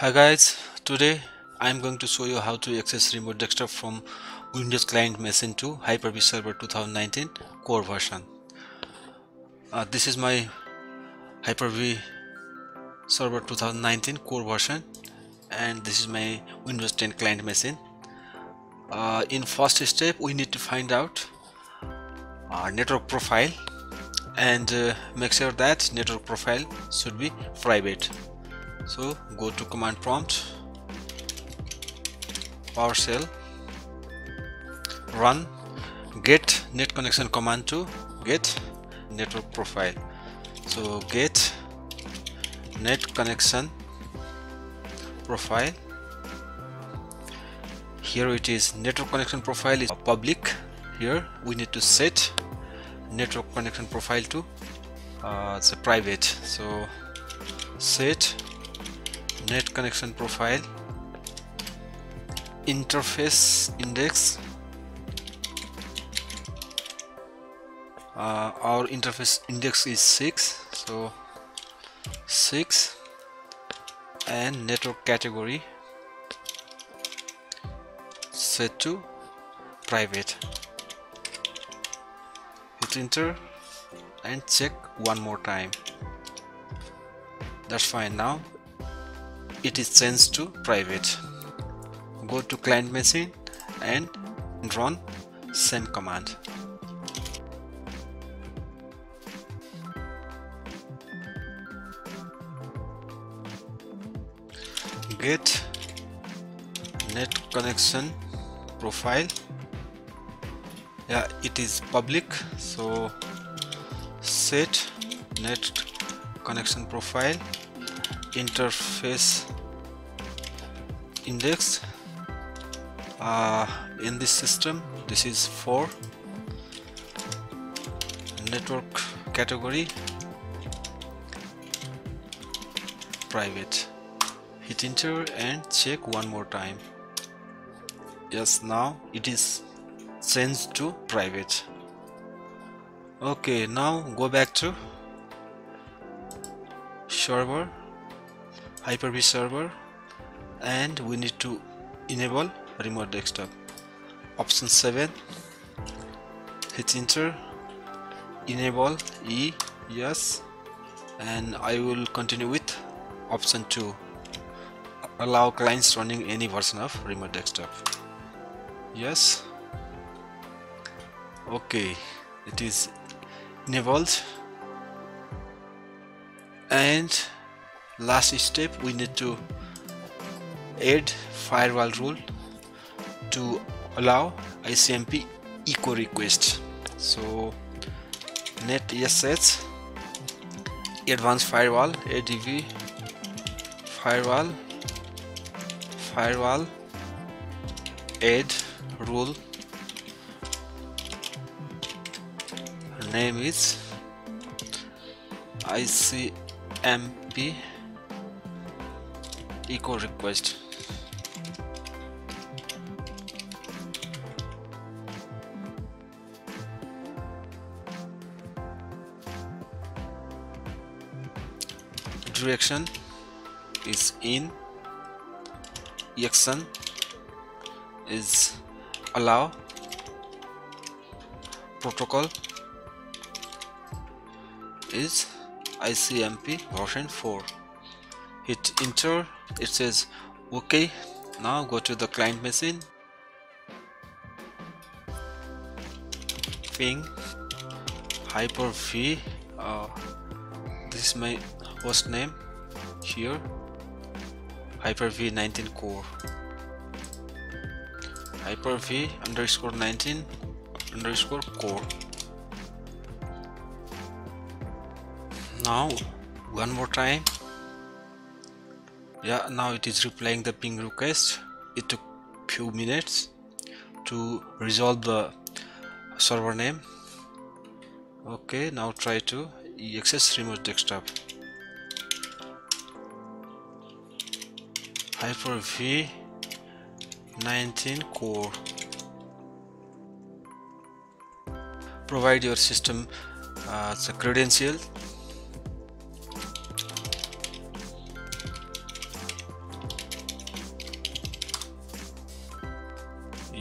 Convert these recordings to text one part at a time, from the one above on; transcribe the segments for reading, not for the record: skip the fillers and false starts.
Hi guys, today I'm going to show you how to access remote desktop from Windows client machine to Hyper-V Server 2019 core version. This is my Hyper-V Server 2019 core version and this is my Windows 10 client machine. In first step we need to find out our network profile and make sure that network profile should be private. So go to command prompt, PowerShell, run get net connection command to get network profile. So get net connection profile. Here it is, network connection profile is public. Here we need to set network connection profile to it's a private. So set net connection profile interface index. Our interface index is 6, so 6, and network category set to private. Hit enter and check one more time. That's fine. Now it is changed to private. Go to client machine and run same command. Get net connection profile. Yeah, it is public, so set net connection profile interface index. In this system this is 4, network category private. Hit enter and check one more time. Yes, now it is changed to private. Okay, now go back to server, Hyper-V server, and we need to enable remote desktop. Option 7, hit enter, enable yes, and I will continue with option 2, allow clients running any version of remote desktop. Yes. Okay, it is enabled. And last step, we need to add firewall rule to allow ICMP echo request. So NetSH advanced firewall ADV firewall add rule, name is ICMP echo request. Direction is in, action is allow, protocol is ICMP version 4. Hit enter, it says okay. Now go to the client machine, ping Hyper-V, this is my host name here, Hyper-V 19 core, Hyper-V _ 19 _ core. Now one more time. Yeah, now it is replying the ping request. It took few minutes to resolve the server name. Okay, now try to access remote desktop. Hyper-V 19 core. Provide your system the credential.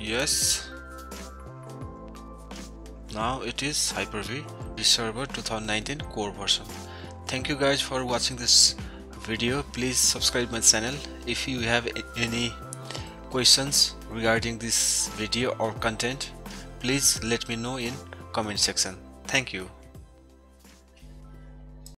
Yes, now it is Hyper-V Server 2019 core version. Thank you guys for watching this video. Please subscribe my channel. If you have any questions regarding this video or content, please let me know in comment section. Thank you.